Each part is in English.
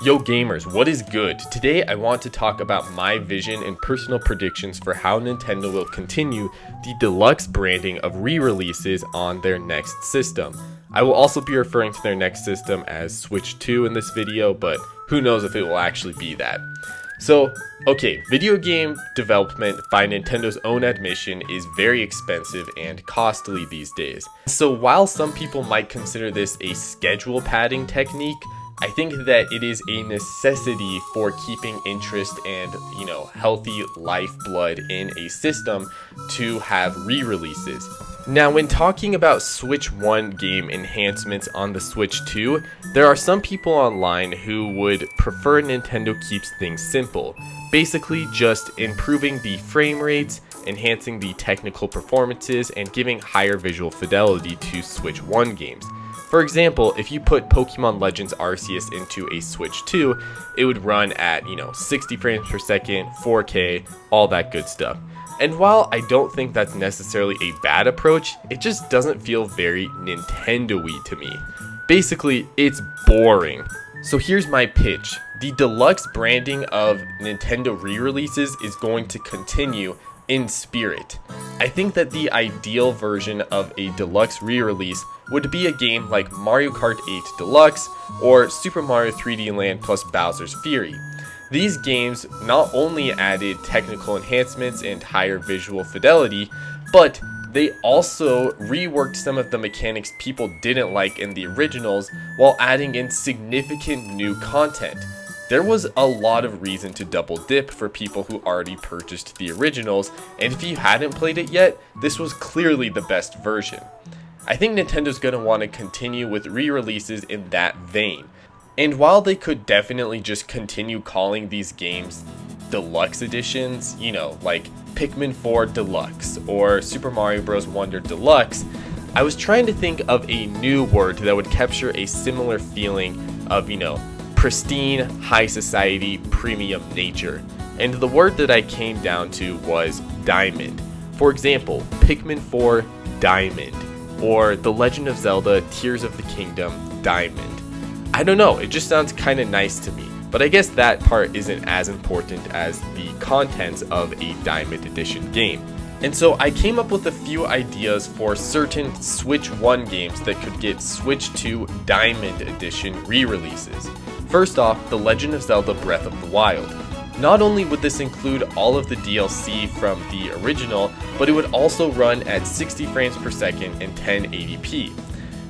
Yo gamers, what is good? Today I want to talk about my vision and personal predictions for how Nintendo will continue the deluxe branding of re-releases on their next system. I will also be referring to their next system as Switch 2 in this video, but who knows if it will actually be that. So, okay, video game development by Nintendo's own admission is very expensive and costly these days. So while some people might consider this a schedule padding technique, I think that it is a necessity for keeping interest and, healthy lifeblood in a system to have re-releases. Now, when talking about Switch 1 game enhancements on the Switch 2, there are some people online who would prefer Nintendo keeps things simple. Basically just improving the frame rates, enhancing the technical performances, and giving higher visual fidelity to Switch 1 games. For example, if you put Pokemon Legends Arceus into a Switch 2, it would run at, 60 frames per second, 4K, all that good stuff. And while I don't think that's necessarily a bad approach, it just doesn't feel very Nintendo-y to me. Basically, it's boring. So here's my pitch. The deluxe branding of Nintendo re-releases is going to continue in spirit. I think that the ideal version of a deluxe re-release would be a game like Mario Kart 8 Deluxe or Super Mario 3D Land plus Bowser's Fury. These games not only added technical enhancements and higher visual fidelity, but they also reworked some of the mechanics people didn't like in the originals while adding in significant new content. There was a lot of reason to double dip for people who already purchased the originals, and if you hadn't played it yet, this was clearly the best version. I think Nintendo's going to want to continue with re-releases in that vein. And while they could definitely just continue calling these games deluxe editions, like Pikmin 4 Deluxe or Super Mario Bros. Wonder Deluxe, I was trying to think of a new word that would capture a similar feeling of, pristine, high society, premium nature. And the word that I came down to was diamond. For example, Pikmin 4 Diamond, or The Legend of Zelda Tears of the Kingdom Diamond. I don't know, it just sounds kind of nice to me, but I guess that part isn't as important as the contents of a Diamond Edition game. And so I came up with a few ideas for certain Switch 1 games that could get Switch 2 Diamond Edition re-releases. First off, The Legend of Zelda Breath of the Wild. Not only would this include all of the DLC from the original, but it would also run at 60 frames per second and 1080p.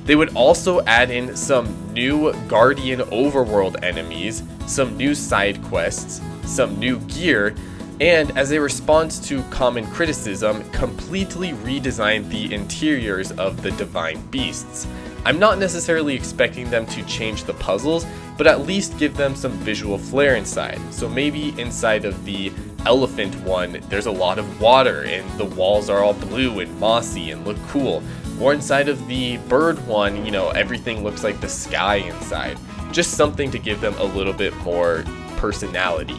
They would also add in some new Guardian overworld enemies, some new side quests, some new gear, and as a response to common criticism, completely redesign the interiors of the Divine Beasts. I'm not necessarily expecting them to change the puzzles, but at least give them some visual flair inside. So maybe inside of the elephant one, there's a lot of water and the walls are all blue and mossy and look cool. Or inside of the bird one, everything looks like the sky inside. Just something to give them a little bit more personality.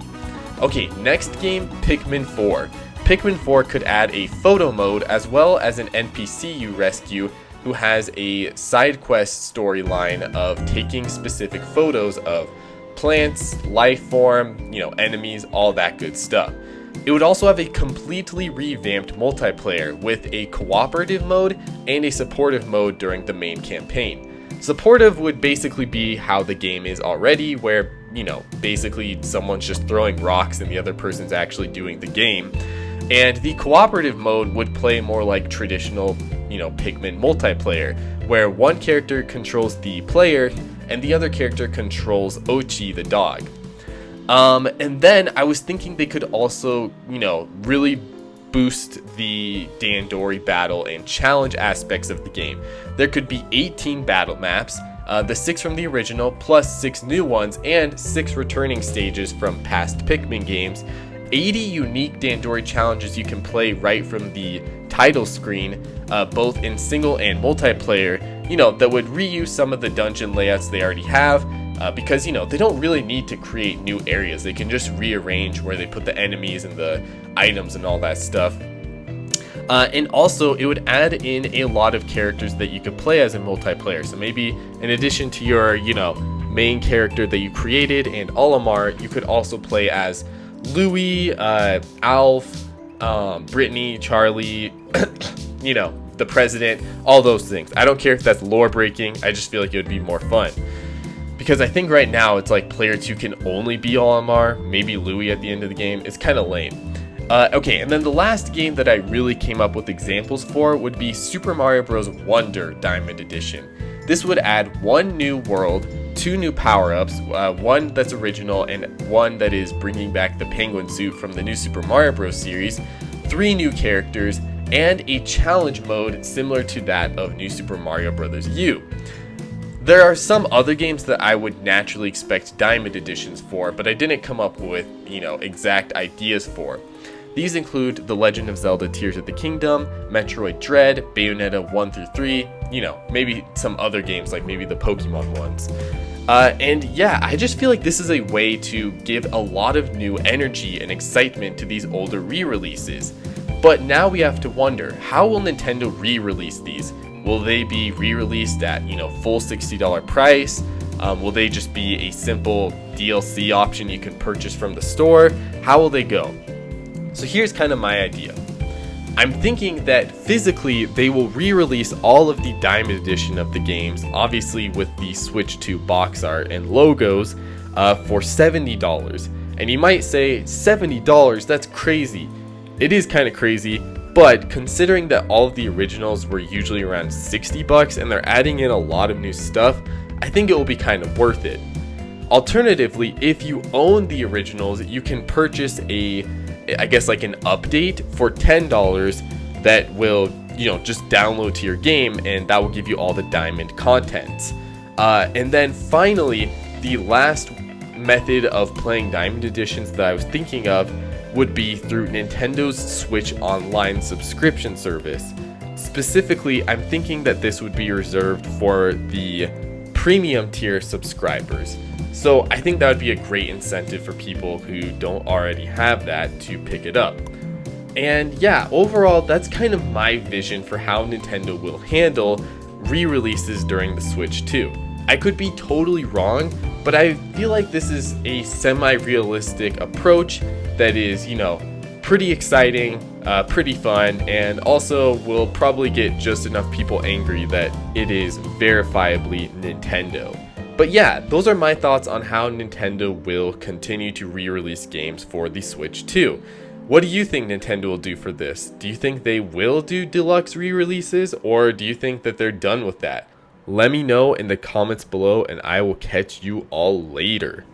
Okay, next game, Pikmin 4. Pikmin 4 could add a photo mode as well as an NPC you rescue who has a side quest storyline of taking specific photos of plants, life form, enemies, all that good stuff. It would also have a completely revamped multiplayer with a cooperative mode and a supportive mode during the main campaign. Supportive would basically be how the game is already, where, basically someone's just throwing rocks and the other person's actually doing the game. And the cooperative mode would play more like traditional, Pikmin multiplayer, where one character controls the player and the other character controls Ochi the dog. And then I was thinking they could also, really boost the Dandori battle and challenge aspects of the game. There could be 18 battle maps, the 6 from the original, plus 6 new ones, and 6 returning stages from past Pikmin games, 80 unique Dandori challenges you can play right from the title screen, both in single and multiplayer, that would reuse some of the dungeon layouts they already have, because, they don't really need to create new areas. They can just rearrange where they put the enemies and the items and all that stuff. And also, it would add in a lot of characters that you could play as a multiplayer. So maybe in addition to your, main character that you created and Olimar, you could also play as Louis, Alf, Brittany, Charlie, you know, the president, all those things. I don't care if that's lore breaking, I just feel like it would be more fun. Because I think right now it's like player 2 can only be Olimar, maybe Louis at the end of the game. It's kind of lame. Okay, and then the last game that I really came up with examples for would be Super Mario Bros. Wonder Diamond Edition. This would add 1 new world, 2 new power-ups, one that's original and one that is bringing back the penguin suit from the new Super Mario Bros. Series, 3 new characters, and a challenge mode similar to that of New Super Mario Bros. U. There are some other games that I would naturally expect Diamond Editions for, but I didn't come up with, exact ideas for. These include The Legend of Zelda Tears of the Kingdom, Metroid Dread, Bayonetta 1 through 3, maybe some other games like maybe the Pokemon ones. And yeah, I just feel like this is a way to give a lot of new energy and excitement to these older re-releases. But now we have to wonder, how will Nintendo re-release these? Will they be re-released at, full $60 price? Will they just be a simple DLC option you can purchase from the store? How will they go? So here's kind of my idea. I'm thinking that physically they will re-release all of the Diamond Edition of the games, obviously with the Switch 2 box art and logos, for $70. And you might say, $70? That's crazy. It is kind of crazy, but considering that all of the originals were usually around $60 and they're adding in a lot of new stuff, I think it will be kind of worth it. Alternatively, if you own the originals, you can purchase like an update for $10 that will, just download to your game, and that will give you all the diamond contents. And then finally, the last method of playing Diamond Editions that I was thinking of would be through Nintendo's Switch Online subscription service. Specifically, I'm thinking that this would be reserved for the premium tier subscribers. So I think that would be a great incentive for people who don't already have that to pick it up. And yeah, overall, that's kind of my vision for how Nintendo will handle re-releases during the Switch 2. I could be totally wrong, but I feel like this is a semi-realistic approach that is, pretty exciting, pretty fun, and also will probably get just enough people angry that it is verifiably Nintendo. But yeah, those are my thoughts on how Nintendo will continue to re-release games for the Switch 2. What do you think Nintendo will do for this? Do you think they will do deluxe re-releases, or do you think that they're done with that? Let me know in the comments below, and I will catch you all later.